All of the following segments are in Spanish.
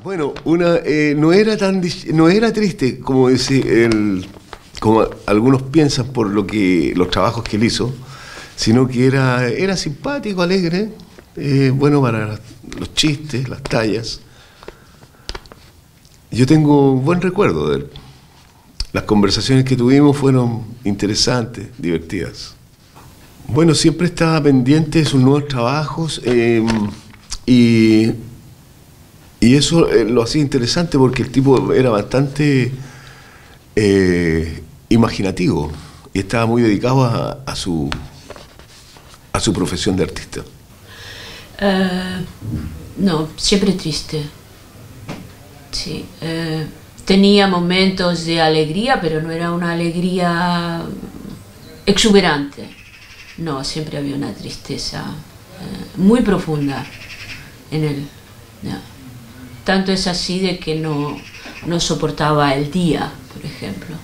Bueno, no era triste, como como algunos piensan por los trabajos que él hizo, sino que era simpático, alegre, bueno para los chistes, las tallas. Yo tengo un buen recuerdo de él. Las conversaciones que tuvimos fueron interesantes, divertidas. Bueno, siempre estaba pendiente de sus nuevos trabajos y eso lo hacía interesante porque el tipo era bastante imaginativo y estaba muy dedicado a su profesión de artista. No, siempre triste. Sí. Tenía momentos de alegría, pero no era una alegría exuberante. No, siempre había una tristeza muy profunda en él. Yeah. Tanto es así de que no soportaba el día, por ejemplo.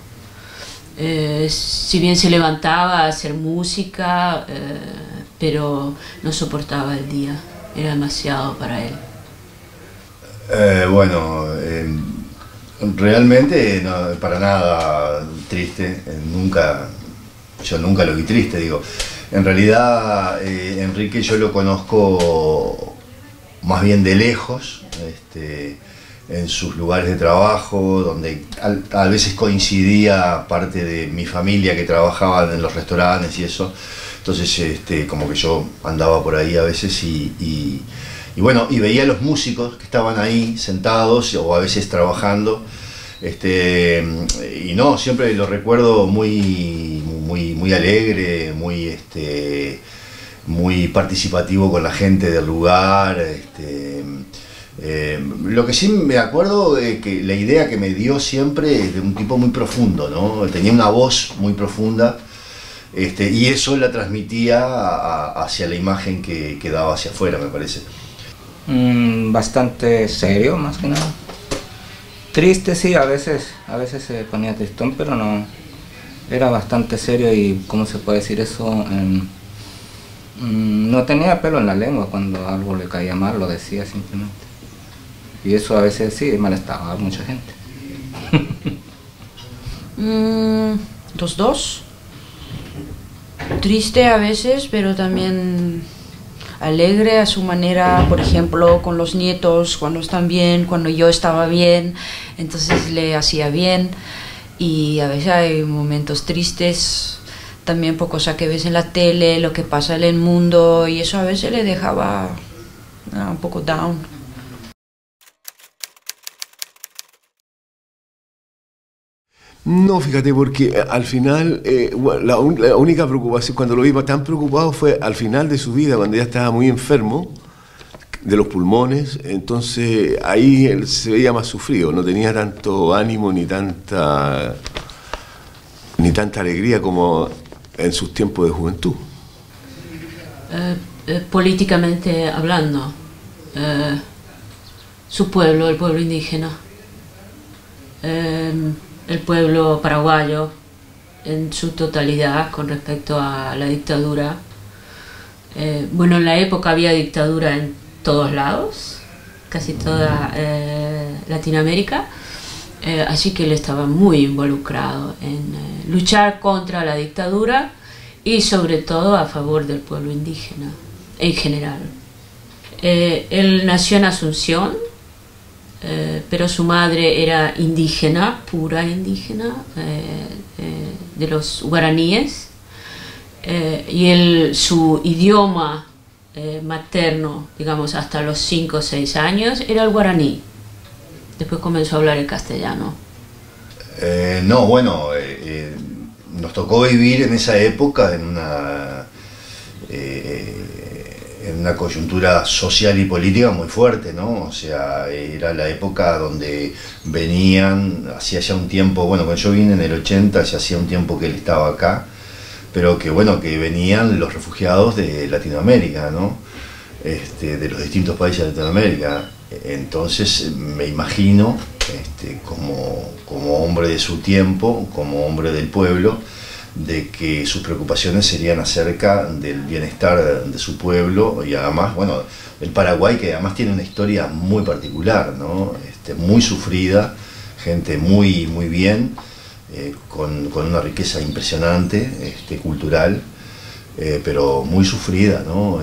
Si bien se levantaba a hacer música, pero no soportaba el día. Era demasiado para él. Bueno, realmente no, para nada triste. Yo nunca lo vi triste, digo. En realidad, Enrique yo lo conozco más bien de lejos, en sus lugares de trabajo, donde a veces coincidía parte de mi familia que trabajaba en los restaurantes y eso. Entonces, como que yo andaba por ahí a veces y bueno, y veía a los músicos que estaban ahí sentados o a veces trabajando. Y no, siempre lo recuerdo muy alegre, muy participativo con la gente del lugar. Lo que sí me acuerdo es que la idea que me dio siempre es de un tipo muy profundo, ¿no? Tenía una voz muy profunda, y eso la transmitía hacia la imagen que daba hacia afuera, me parece. Bastante serio, más que nada. Triste, sí, a veces se ponía tristón, pero no. Era bastante serio y, ¿cómo se puede decir eso? No tenía pelo en la lengua. Cuando algo le caía mal, lo decía simplemente. Y eso a veces sí molestaba a mucha gente. Los dos. Triste a veces, pero también alegre a su manera, por ejemplo, con los nietos, cuando están bien, cuando yo estaba bien, entonces le hacía bien. Y a veces hay momentos tristes, también por cosas que ves en la tele, lo que pasa en el mundo, y eso a veces le dejaba un poco down. No, fíjate, porque al final la única preocupación, cuando lo vi tan preocupado fue al final de su vida, cuando ya estaba muy enfermo de los pulmones, entonces ahí él se veía más sufrido, no tenía tanto ánimo ni tanta alegría como en sus tiempos de juventud. Políticamente hablando, su pueblo, el pueblo indígena, el pueblo paraguayo en su totalidad con respecto a la dictadura. Bueno, en la época había dictadura en todos lados, casi toda Latinoamérica, así que él estaba muy involucrado en luchar contra la dictadura y sobre todo a favor del pueblo indígena en general. Él nació en Asunción, pero su madre era indígena, pura indígena, de los guaraníes, y su idioma materno, digamos, hasta los 5 o 6 años, era el guaraní. Después comenzó a hablar el castellano. No, bueno, nos tocó vivir en esa época en una coyuntura social y política muy fuerte, ¿no? O sea, era la época donde venían, hacía ya un tiempo, bueno, cuando yo vine en el 80, ya hacía un tiempo que él estaba acá, pero que bueno, que venían los refugiados de Latinoamérica, ¿no? De los distintos países de Latinoamérica. Entonces me imagino, como hombre de su tiempo, como hombre del pueblo, de que sus preocupaciones serían acerca del bienestar de su pueblo y además, bueno, el Paraguay, que además tiene una historia muy particular, ¿no? Muy sufrida, gente muy bien, con una riqueza impresionante, cultural, pero muy sufrida, ¿no?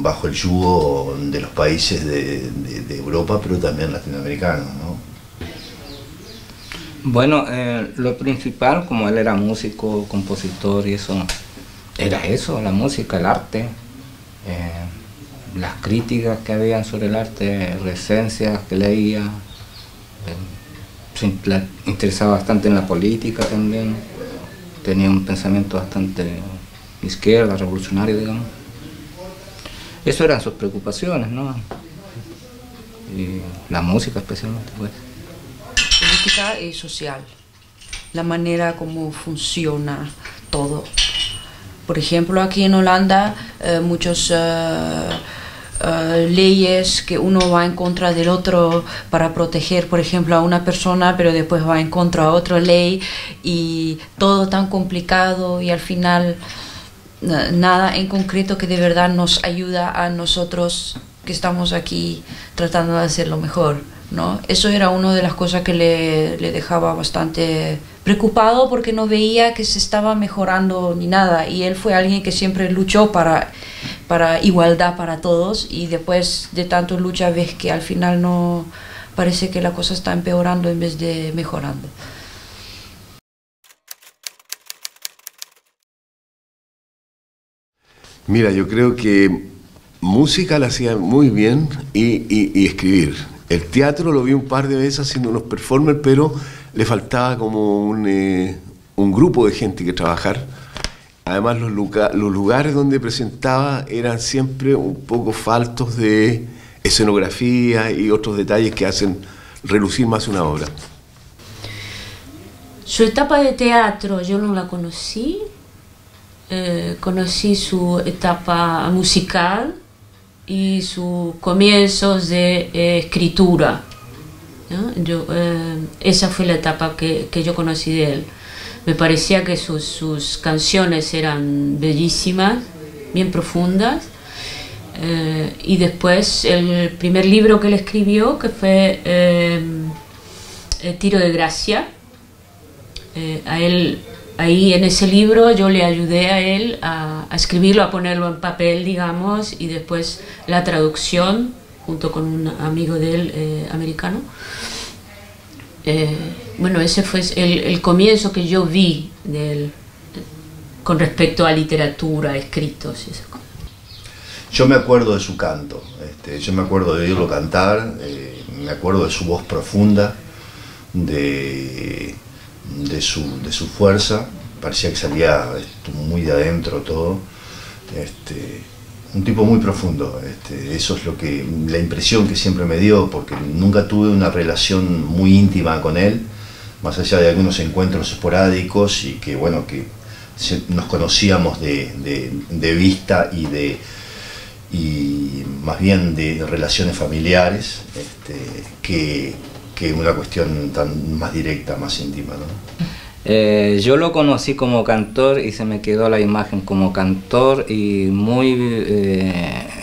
Bajo el yugo de los países de Europa, pero también latinoamericanos, ¿no? Bueno, lo principal, como él era músico, compositor y eso, era eso, la música, el arte, las críticas que habían sobre el arte, resencias que leía, se interesaba bastante en la política también, tenía un pensamiento bastante izquierda, revolucionario, digamos. Eso eran sus preocupaciones, ¿no? Y la música especialmente, pues. Política y social, la manera como funciona todo. Por ejemplo, aquí en Holanda, muchas leyes que uno va en contra del otro para proteger, por ejemplo, a una persona, pero después va en contra a otra ley y todo tan complicado y al final nada en concreto que de verdad nos ayuda a nosotros que estamos aquí tratando de hacerlo mejor, ¿no? Eso era una de las cosas que le dejaba bastante preocupado porque no veía que se estaba mejorando ni nada, y él fue alguien que siempre luchó para igualdad para todos, y después de tanto lucha ves que al final no, parece que la cosa está empeorando en vez de mejorando. Mira, yo creo que música la hacía muy bien y escribir. El teatro lo vi un par de veces haciendo unos performers, pero le faltaba como un grupo de gente que trabajar. Además, los lugares donde presentaba eran siempre un poco faltos de escenografía y otros detalles que hacen relucir más una obra. Su etapa de teatro yo no la conocí. Conocí su etapa musical y sus comienzos de escritura, ¿no? Esa fue la etapa que yo conocí de él. Me parecía que sus canciones eran bellísimas, bien profundas, y después el primer libro que él escribió, que fue Tiro de Gracia, a él. Ahí en ese libro yo le ayudé a él a escribirlo, a ponerlo en papel, digamos, y después la traducción, junto con un amigo de él, americano. Bueno, ese fue el comienzo que yo vi de él con respecto a literatura, escritos y esas cosas. Yo me acuerdo de su canto, yo me acuerdo de oírlo cantar, me acuerdo de su voz profunda, de su fuerza, parecía que salía muy de adentro todo, un tipo muy profundo, eso es la impresión que siempre me dio, porque nunca tuve una relación muy íntima con él, más allá de algunos encuentros esporádicos y que bueno, que nos conocíamos de vista y más bien de relaciones familiares, que una cuestión tan más directa, más íntima, ¿no? Yo lo conocí como cantor y se me quedó la imagen como cantor, y muy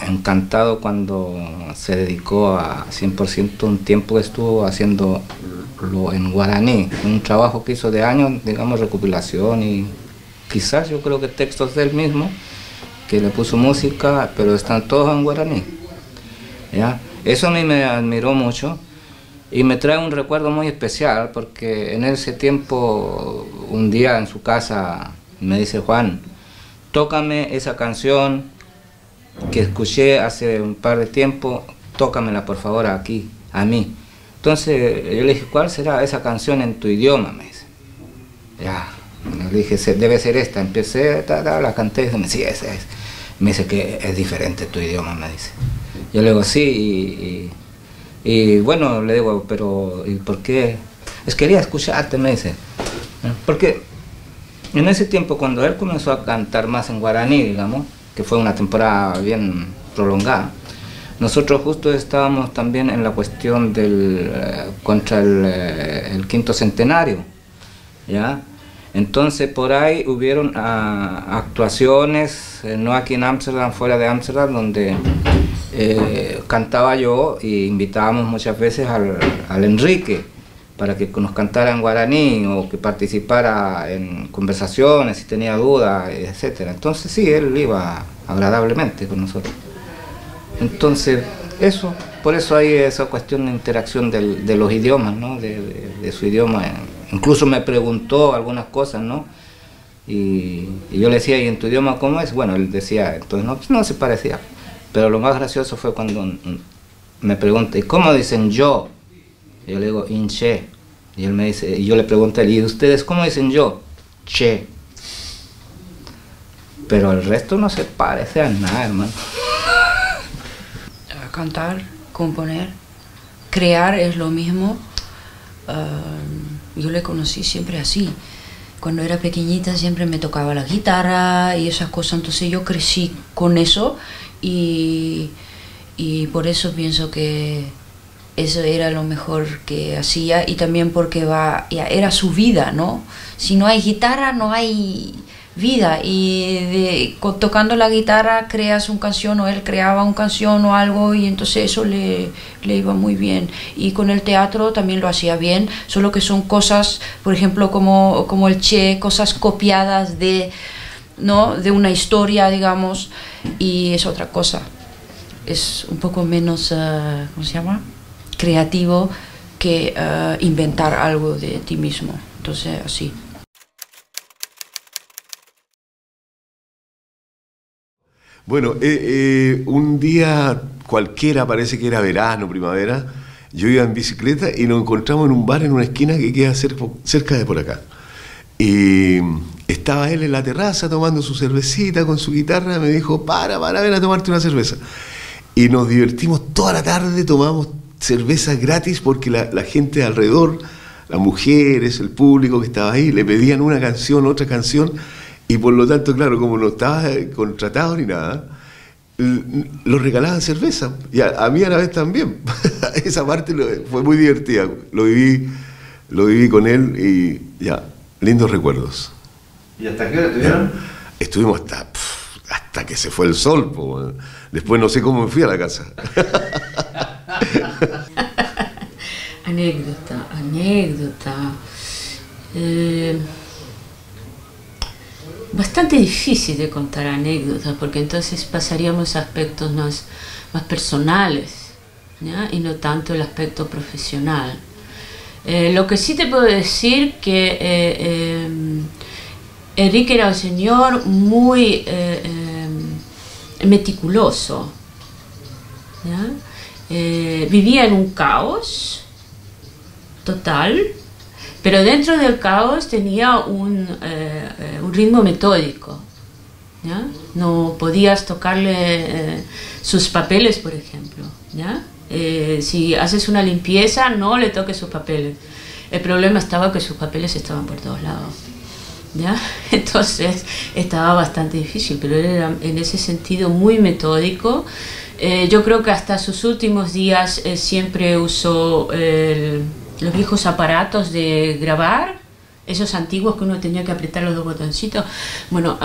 encantado cuando se dedicó a 100%, un tiempo estuvo haciéndolo en guaraní, un trabajo que hizo de años, digamos, recopilación y quizás yo creo que textos de él mismo, que le puso música, pero están todos en guaraní, ¿ya? Eso a mí me admiró mucho. Y me trae un recuerdo muy especial porque en ese tiempo, un día en su casa, me dice: Juan, tócame esa canción que escuché hace un par de tiempo, tócamela por favor aquí, a mí. Entonces yo le dije: ¿cuál será esa canción en tu idioma? Me dice. Ya, le dije: debe ser esta. Empecé, la canté, y me dice: sí, esa es. Me dice que es diferente tu idioma, me dice. Yo le digo: sí, y bueno, le digo: pero ¿y por qué? Es quería escucharte, me dice. Porque en ese tiempo, cuando él comenzó a cantar más en guaraní, digamos, que fue una temporada bien prolongada, nosotros justo estábamos también en la cuestión contra el quinto centenario, ¿ya? Entonces por ahí hubieron actuaciones, no aquí en Ámsterdam, fuera de Ámsterdam, donde cantaba yo y invitábamos muchas veces al Enrique para que nos cantara en guaraní o que participara en conversaciones si tenía dudas, etc. Entonces sí, él iba agradablemente con nosotros. Entonces eso, por eso hay esa cuestión de interacción de los idiomas, ¿no? de su idioma. Incluso me preguntó algunas cosas, ¿no? Y yo le decía, ¿y en tu idioma cómo es? Bueno, él decía, entonces no, pues no se parecía. Pero lo más gracioso fue cuando me pregunta, ¿y cómo dicen yo? Y yo le digo, inche. Y él me dice, y yo le pregunto a él, ¿y ustedes cómo dicen yo? Che. Pero el resto no se parece a nada, hermano. Cantar, componer, crear es lo mismo. Yo le conocí siempre así. Cuando era pequeñita siempre me tocaba la guitarra y esas cosas, entonces yo crecí con eso y por eso pienso que eso era lo mejor que hacía, y también porque ya era su vida, ¿no? Si no hay guitarra no hay vida, y tocando la guitarra creas una canción, o él creaba una canción o algo, y entonces eso le iba muy bien. Y con el teatro también lo hacía bien, solo que son cosas, por ejemplo, como el Che, cosas copiadas ¿no? de una historia, digamos, y es otra cosa. Es un poco menos, ¿cómo se llama?, creativo que inventar algo de ti mismo. Entonces, así. Bueno, un día cualquiera, parece que era verano, primavera, yo iba en bicicleta y nos encontramos en un bar en una esquina que queda cerca de por acá. Y estaba él en la terraza tomando su cervecita con su guitarra, me dijo, para, ven a tomarte una cerveza. Y nos divertimos toda la tarde, tomamos cervezas gratis porque la gente alrededor, las mujeres, el público que estaba ahí, le pedían una canción, otra canción, y por lo tanto, claro, como no estaba contratado ni nada, lo regalaban cerveza, y a mí a la vez también. Esa parte fue muy divertida, lo viví con él y ya, lindos recuerdos. ¿Y hasta qué hora estuvieron? Estuvimos hasta que se fue el sol, po. Después no sé cómo me fui a la casa. Anécdota. Bastante difícil de contar anécdotas, porque entonces pasaríamos a aspectos más personales, ¿ya? Y no tanto el aspecto profesional. Lo que sí te puedo decir que Enrique era un señor muy meticuloso, ¿ya? Vivía en un caos total, pero dentro del caos tenía un ritmo metódico, ¿ya? No podías tocarle sus papeles, por ejemplo, ¿ya? Si haces una limpieza, no le toques sus papeles. El problema estaba que sus papeles estaban por todos lados, ¿ya? Entonces estaba bastante difícil, pero él era en ese sentido muy metódico. Yo creo que hasta sus últimos días siempre usó los viejos aparatos de grabar, esos antiguos que uno tenía que apretar los dos botoncitos. Bueno,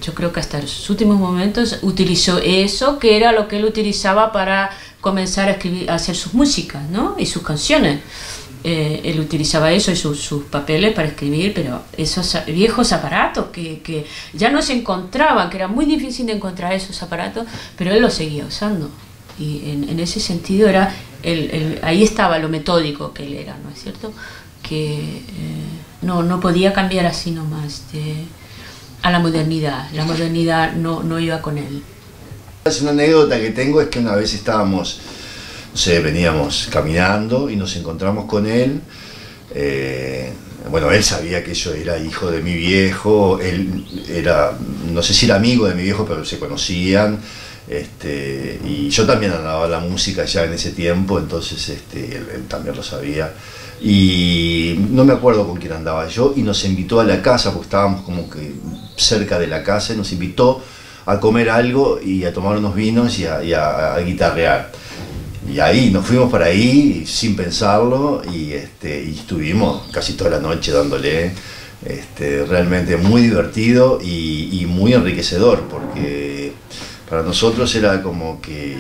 yo creo que hasta sus últimos momentos utilizó eso, que era lo que él utilizaba para comenzar a hacer sus músicas, ¿no? Y sus canciones. Él utilizaba eso y sus papeles para escribir, pero esos viejos aparatos que ya no se encontraban, que era muy difícil de encontrar esos aparatos, pero él los seguía usando. Y en ese sentido ahí estaba lo metódico que él era, ¿no es cierto? Que no podía cambiar así nomás a la modernidad. La modernidad no iba con él. Una anécdota que tengo es que una vez estábamos, no sé, veníamos caminando y nos encontramos con él. Bueno, él sabía que yo era hijo de mi viejo, él era, no sé si era amigo de mi viejo, pero se conocían. Y yo también andaba a la música ya en ese tiempo, entonces él también lo sabía. Y no me acuerdo con quién andaba yo, y nos invitó a la casa, porque estábamos como que cerca de la casa, y nos invitó a comer algo y a tomar unos vinos y a guitarrear. Y ahí nos fuimos para ahí sin pensarlo, y estuvimos casi toda la noche dándole. realmente muy divertido y muy enriquecedor, porque para nosotros era como que,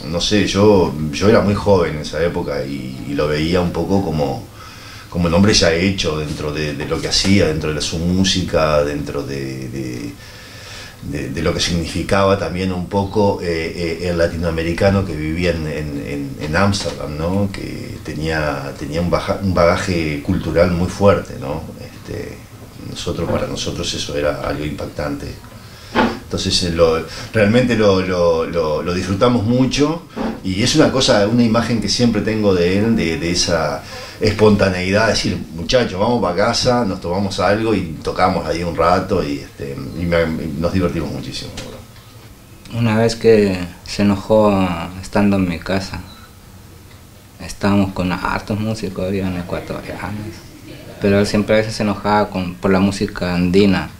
no sé, yo era muy joven en esa época y lo veía un poco como un hombre ya hecho dentro de lo que hacía, dentro de su música, dentro de lo que significaba también un poco el latinoamericano que vivía en Ámsterdam, ¿no? Que tenía un bagaje cultural muy fuerte, ¿no? Para nosotros eso era algo impactante. Entonces realmente lo disfrutamos mucho, y es una imagen que siempre tengo de él, de esa espontaneidad, de decir, muchachos, vamos para casa, nos tomamos algo y tocamos ahí un rato y nos divertimos muchísimo. Una vez que se enojó estando en mi casa, estábamos con hartos músicos, habían ecuatorianos, pero él siempre a veces se enojaba por la música andina.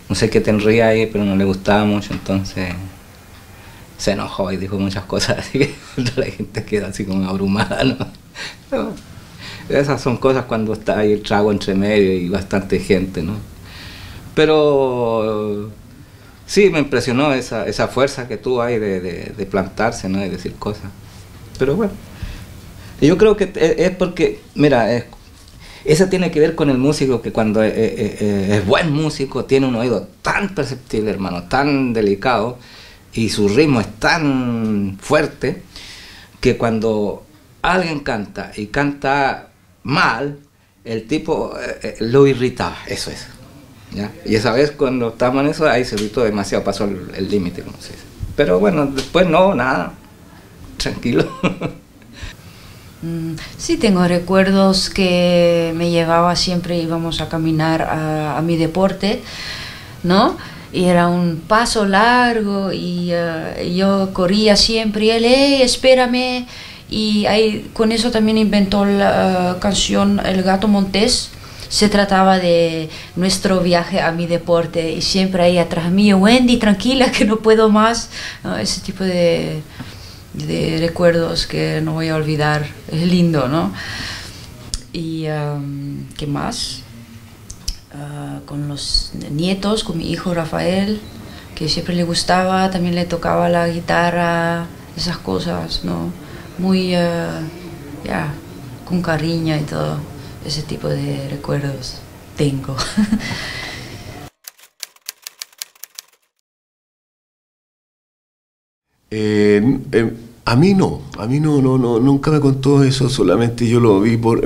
No sé qué tendría ahí, pero no le gustaba mucho, entonces se enojó y dijo muchas cosas así que la gente queda así como abrumada, ¿no? Pero esas son cosas cuando está ahí el trago entre medio y bastante gente, ¿no? Pero sí, me impresionó esa fuerza que tuvo ahí de plantarse, ¿no? Y decir cosas. Pero bueno, yo creo que es porque, mira, eso tiene que ver con el músico, que cuando es buen músico tiene un oído tan perceptible, hermano, tan delicado, y su ritmo es tan fuerte, que cuando alguien canta y canta mal, el tipo lo irrita, eso es, ¿ya? Y esa vez cuando estábamos en eso, ahí se irritó demasiado, pasó el límite, como se dice. Pero bueno, después no, nada, tranquilo. Sí, tengo recuerdos que me llevaba siempre, íbamos a caminar a mi deporte, ¿no? Y era un paso largo y yo corría siempre y él, espérame. Y ahí, con eso también inventó la canción El Gato Montés. Se trataba de nuestro viaje a mi deporte y siempre ahí atrás mío, Wendy, tranquila que no puedo más, ¿no? Ese tipo de recuerdos que no voy a olvidar, es lindo, ¿no? Y ¿qué más? Con los nietos, con mi hijo Rafael, que siempre le gustaba, también le tocaba la guitarra, esas cosas, ¿no? Muy, con cariño y todo, ese tipo de recuerdos tengo. A mí no, nunca me contó eso, solamente yo lo vi por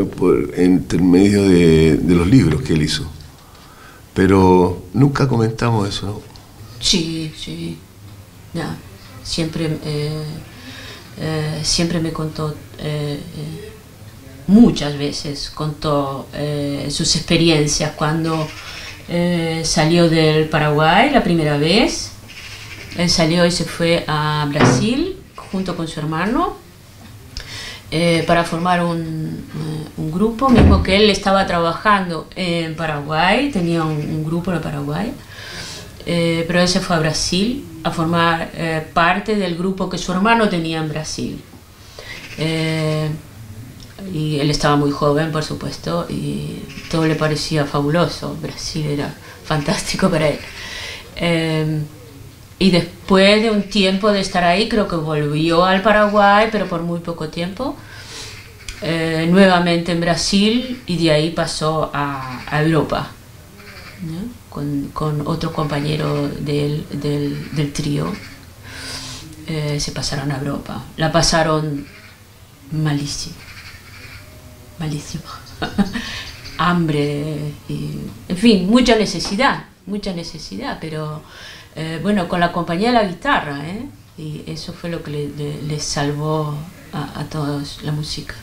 intermedio de los libros que él hizo. Pero nunca comentamos eso, ¿no? Sí, ya, siempre me contó, muchas veces contó sus experiencias cuando salió del Paraguay la primera vez. Él salió y se fue a Brasil junto con su hermano para formar un grupo, mismo que él estaba trabajando en Paraguay, tenía un grupo en Paraguay, pero él se fue a Brasil a formar parte del grupo que su hermano tenía en Brasil. Y él estaba muy joven, por supuesto, y todo le parecía fabuloso. Brasil era fantástico para él. Y después de un tiempo de estar ahí, creo que volvió al Paraguay, pero por muy poco tiempo, nuevamente en Brasil, y de ahí pasó a Europa, ¿no? Con otro compañero del trío. Se pasaron a Europa. La pasaron malísimo. Hambre, y, en fin, mucha necesidad, pero bueno, con la compañía de la guitarra, y eso fue lo que le salvó a todos la música.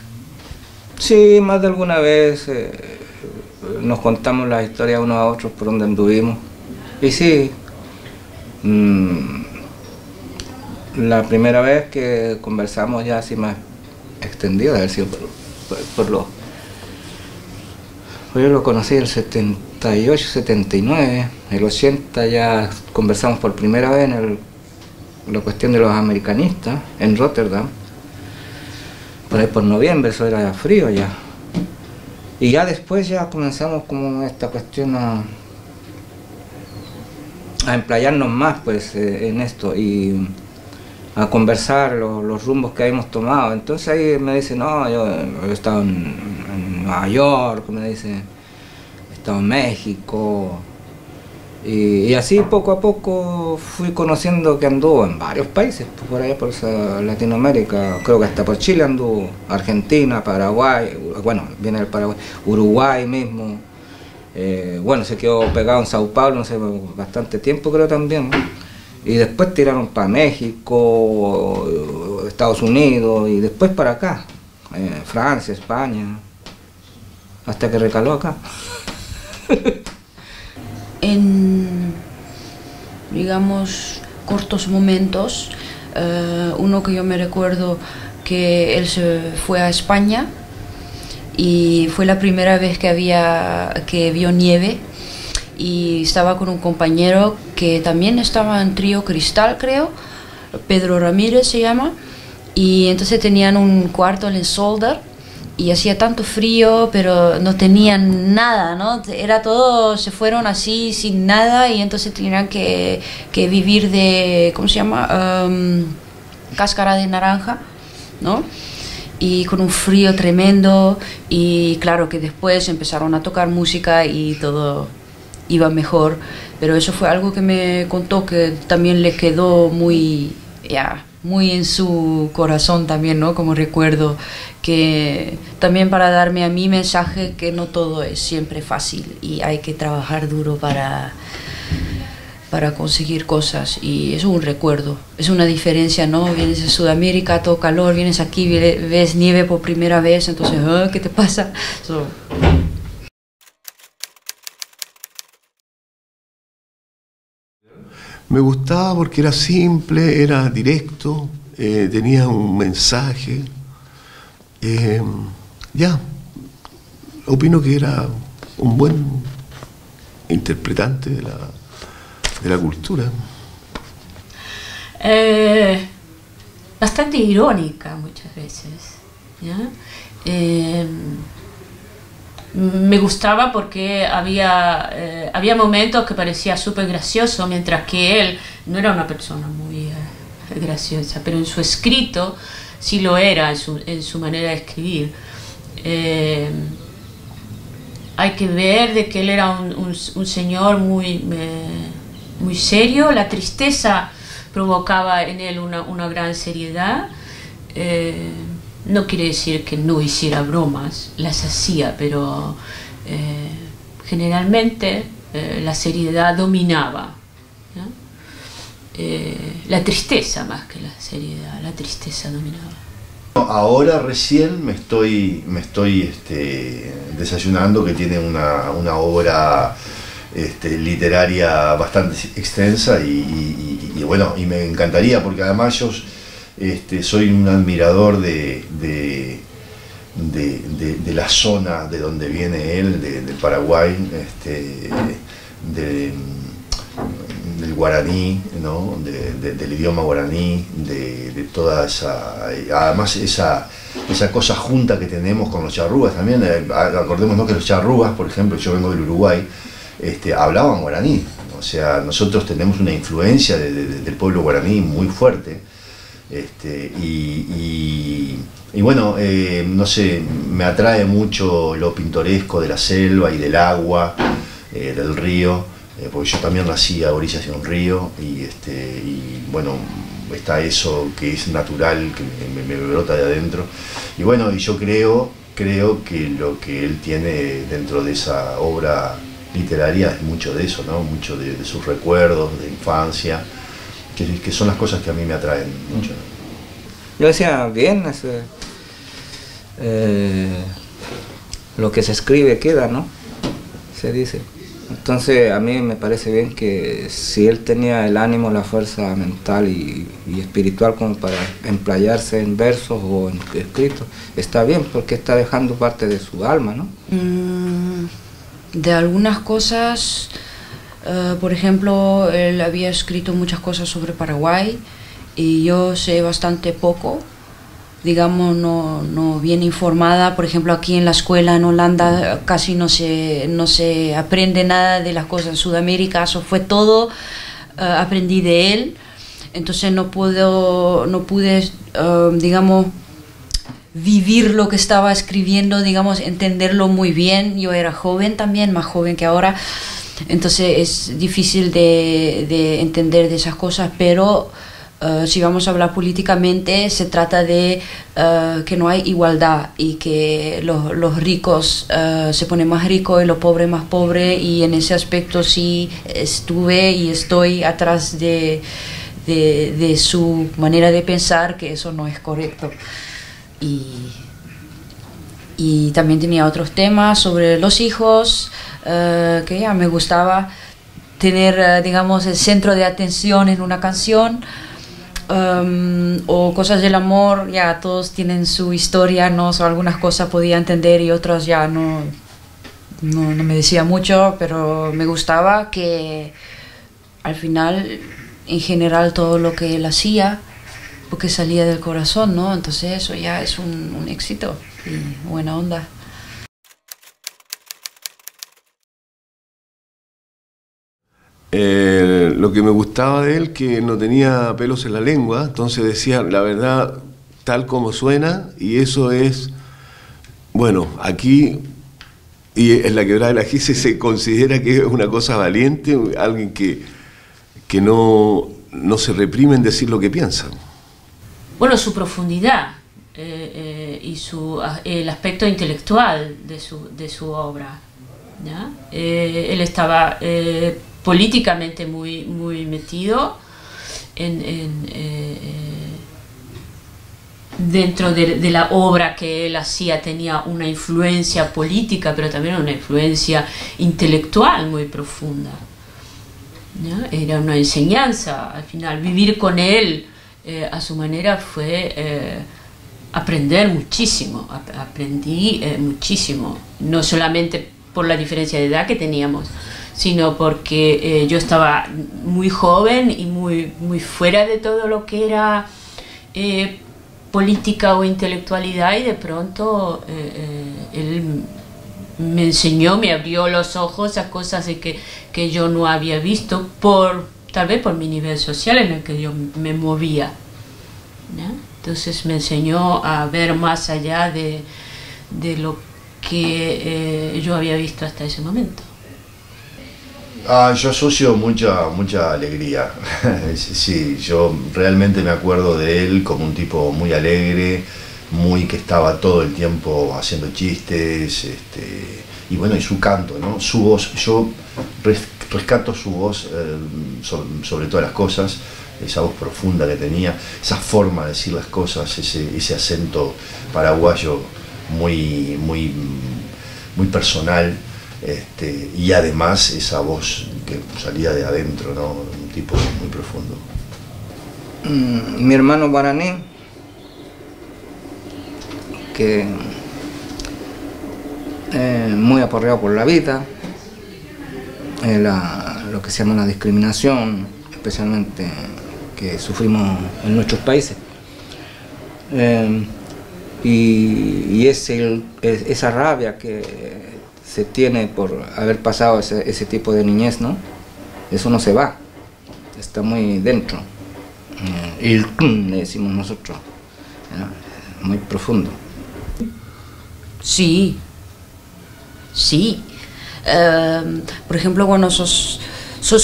Sí, más de alguna vez nos contamos las historias unos a otros por donde anduvimos. Y sí, la primera vez que conversamos ya así más extendido, debe haber sido yo lo conocí el 78, 79, el 80 ya conversamos por primera vez en la cuestión de los americanistas en Rotterdam, por ahí por noviembre, eso era frío ya. Y ya después ya comenzamos como esta cuestión a emplayarnos más pues en esto y a conversar los rumbos que habíamos tomado. Entonces ahí me dice, no, yo he estado en Nueva York, me dice, he estado en México. Y así poco a poco fui conociendo que anduvo en varios países, por allá por Latinoamérica, creo que hasta por Chile anduvo, Argentina, Paraguay, bueno, viene del Paraguay, Uruguay mismo. Bueno, se quedó pegado en Sao Paulo, no sé, bastante tiempo creo también, ¿no? Y después tiraron para México, Estados Unidos y después para acá, Francia, España, hasta que recaló acá. En, digamos, cortos momentos, uno que yo me recuerdo que él se fue a España y fue la primera vez que vio nieve y estaba con un compañero que también estaba en Trío Cristal, creo, Pedro Ramírez se llama, y entonces tenían un cuarto en el Solder y hacía tanto frío, pero no tenían nada, ¿no? Era todo, se fueron así sin nada y entonces tenían que vivir de, ¿cómo se llama? Cáscara de naranja, ¿no? Y con un frío tremendo y claro que después empezaron a tocar música y todo iba mejor, pero eso fue algo que me contó que también le quedó muy, muy en su corazón también, ¿no? Como recuerdo, que también para darme a mí mensaje que no todo es siempre fácil y hay que trabajar duro para conseguir cosas, y es un recuerdo, es una diferencia, ¿no? Vienes de Sudamérica, todo calor, vienes aquí, ves nieve por primera vez, entonces, ¿qué te pasa? Me gustaba porque era simple, era directo, tenía un mensaje. Opino que era un buen interpretante de la cultura. Bastante irónica muchas veces, ¿ya? Me gustaba porque había momentos que parecía súper gracioso, mientras que él no era una persona muy graciosa, pero en su escrito sí lo era, en su manera de escribir. Hay que ver de que él era un señor muy serio, la tristeza provocaba en él una gran seriedad. No quiere decir que no hiciera bromas, las hacía, pero generalmente la seriedad dominaba, ¿no? La tristeza más que la seriedad, la tristeza dominaba. Ahora recién me estoy desayunando que tiene una obra literaria bastante extensa y bueno, y me encantaría porque además yo soy un admirador de la zona de donde viene él, del Paraguay, del guaraní, ¿no? Del idioma guaraní, de toda esa, además esa cosa junta que tenemos con los charrúas también. Acordémonos que los charrúas, por ejemplo, yo vengo del Uruguay, hablaban guaraní, o sea, nosotros tenemos una influencia del pueblo guaraní muy fuerte. Y bueno, no sé, me atrae mucho lo pintoresco de la selva y del agua, del río, porque yo también nací a orillas de un río y bueno, está eso que es natural, que me brota de adentro. Y bueno, y yo creo que lo que él tiene dentro de esa obra literaria es mucho de eso, ¿no? Mucho de sus recuerdos, de infancia, que son las cosas que a mí me atraen mucho. Yo decía, bien, lo que se escribe queda, ¿no? Se dice. Entonces a mí me parece bien que si él tenía el ánimo, la fuerza mental y espiritual como para emplayarse en versos o en escritos, está bien porque está dejando parte de su alma, ¿no? De algunas cosas, por ejemplo, él había escrito muchas cosas sobre Paraguay y yo sé bastante poco, digamos, no bien informada. Por ejemplo, aquí en la escuela en Holanda casi no se aprende nada de las cosas en Sudamérica, eso fue todo, aprendí de él, entonces no pude, digamos, vivir lo que estaba escribiendo, digamos, entenderlo muy bien. Yo era joven también, más joven que ahora, entonces es difícil de entender de esas cosas, pero si vamos a hablar políticamente, se trata de que no hay igualdad y que los ricos se ponen más ricos y los pobres más pobres, y en ese aspecto sí estuve y estoy atrás de su manera de pensar, que eso no es correcto. Y también tenía otros temas sobre los hijos, que ya me gustaba tener, digamos, el centro de atención en una canción. O cosas del amor, ya todos tienen su historia, ¿no? So, algunas cosas podía entender y otras ya no me decía mucho, pero me gustaba que al final, en general, todo lo que él hacía, porque salía del corazón, ¿no? Entonces eso ya es un éxito y buena onda. Lo que me gustaba de él, que no tenía pelos en la lengua, entonces decía la verdad tal como suena, y eso es, bueno, aquí, y en la Quebrada de la Gise se considera que es una cosa valiente, alguien que no se reprime en decir lo que piensa. Bueno, su profundidad y el aspecto intelectual de su obra, ¿ya? Él estaba políticamente muy metido dentro de la obra que él hacía. Tenía una influencia política, pero también una influencia intelectual muy profunda, ¿ya? Era una enseñanza. Al final, vivir con él a su manera fue aprender muchísimo. Aprendí muchísimo, no solamente por la diferencia de edad que teníamos, sino porque yo estaba muy joven y muy fuera de todo lo que era política o intelectualidad, y de pronto él me enseñó, me abrió los ojos a cosas que yo no había visto, tal vez por mi nivel social en el que yo me movía, ¿no? Entonces me enseñó a ver más allá de lo que yo había visto hasta ese momento. Yo asocio mucha alegría. Sí, yo realmente me acuerdo de él como un tipo muy alegre, que estaba todo el tiempo haciendo chistes, y bueno, y su canto, ¿no? Su voz, yo rescato su voz sobre todas las cosas, esa voz profunda que tenía, esa forma de decir las cosas, ese acento paraguayo muy personal. Y además esa voz que salía de adentro, ¿no? Un tipo muy profundo. Mi hermano guaraní, que muy aporreado por la vida, lo que se llama la discriminación, especialmente que sufrimos en nuestros países, y esa rabia que se tiene por haber pasado ese tipo de niñez, ¿no? Eso no se va, está muy dentro. Y le decimos nosotros, ¿no? Muy profundo. Sí. Por ejemplo, cuando sos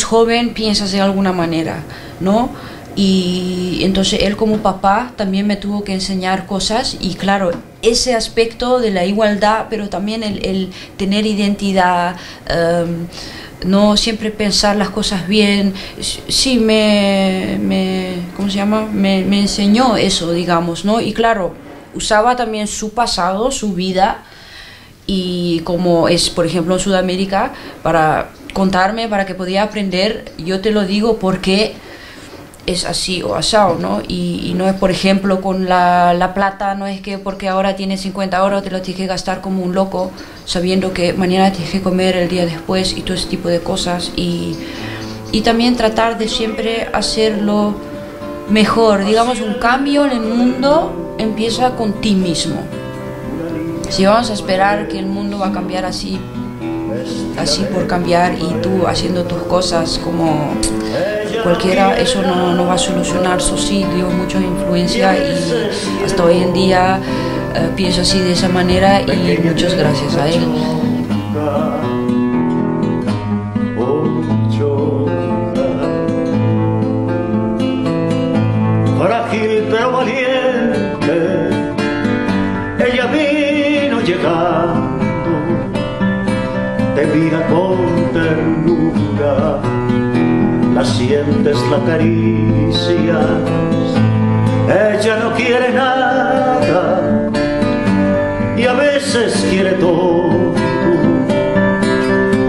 joven, piensas de alguna manera, ¿no? Y entonces él como papá también me tuvo que enseñar cosas, y claro, ese aspecto de la igualdad, pero también el tener identidad, no siempre pensar las cosas bien, sí ¿cómo se llama? Me enseñó eso, digamos, ¿no? Y claro, usaba también su pasado, su vida, y como es, por ejemplo, en Sudamérica, para contarme, para que podía aprender. Yo te lo digo porque es así o asado, ¿no? Y no es, por ejemplo, con la plata, no es que porque ahora tienes 50 euros te lo tienes que gastar como un loco, sabiendo que mañana tienes que comer el día después, y todo ese tipo de cosas. Y también tratar de siempre hacerlo mejor, digamos, un cambio en el mundo empieza con ti mismo. Si vamos a esperar que el mundo va a cambiar así por cambiar y tú haciendo tus cosas como cualquiera, eso no va a solucionar. Eso sí dio mucha influencia y hasta hoy en día pienso así de esa manera y muchas gracias a él. Frágil pero valiente, ella vino llegando, te mira con ternura, la sientes, la acaricias, ella no quiere nada y a veces quiere todo,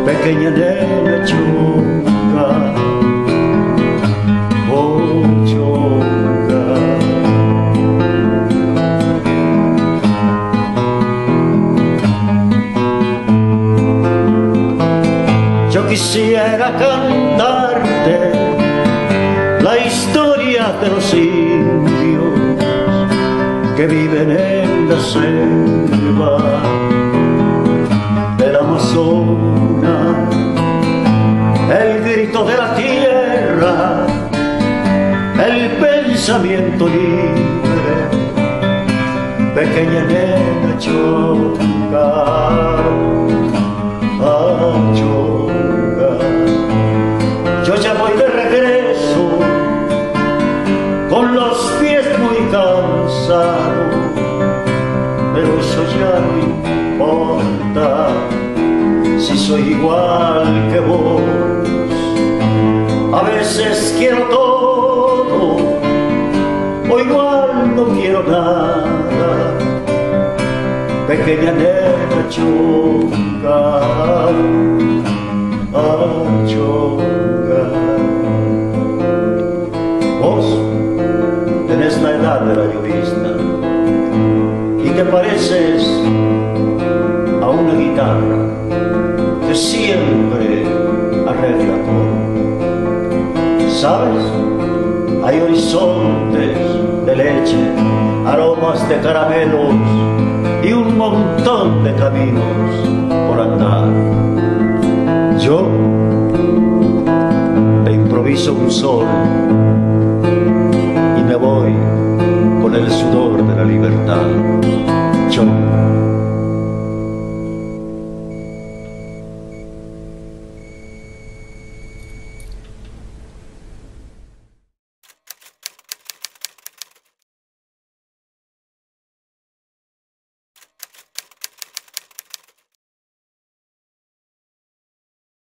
pequeña nena chunga, oh chunga. Yo quisiera cantarte la historia de los indios que viven en la selva del Amazonas, el grito de la tierra, el pensamiento libre, pequeña nena chonga, ah, chonga. Yo ya voy de regreso con los pies muy cansados, pero eso ya no importa si soy igual que vos. A veces quiero todo o igual no quiero nada, pequeña nena chonga, ah, chonga. Vos tenés la edad de la llovizna y te pareces a una guitarra que siempre arregla todo. ¿Sabes? Hay horizontes de leche, aromas de caramelos y un montón de caminos por andar. Yo te improviso un sol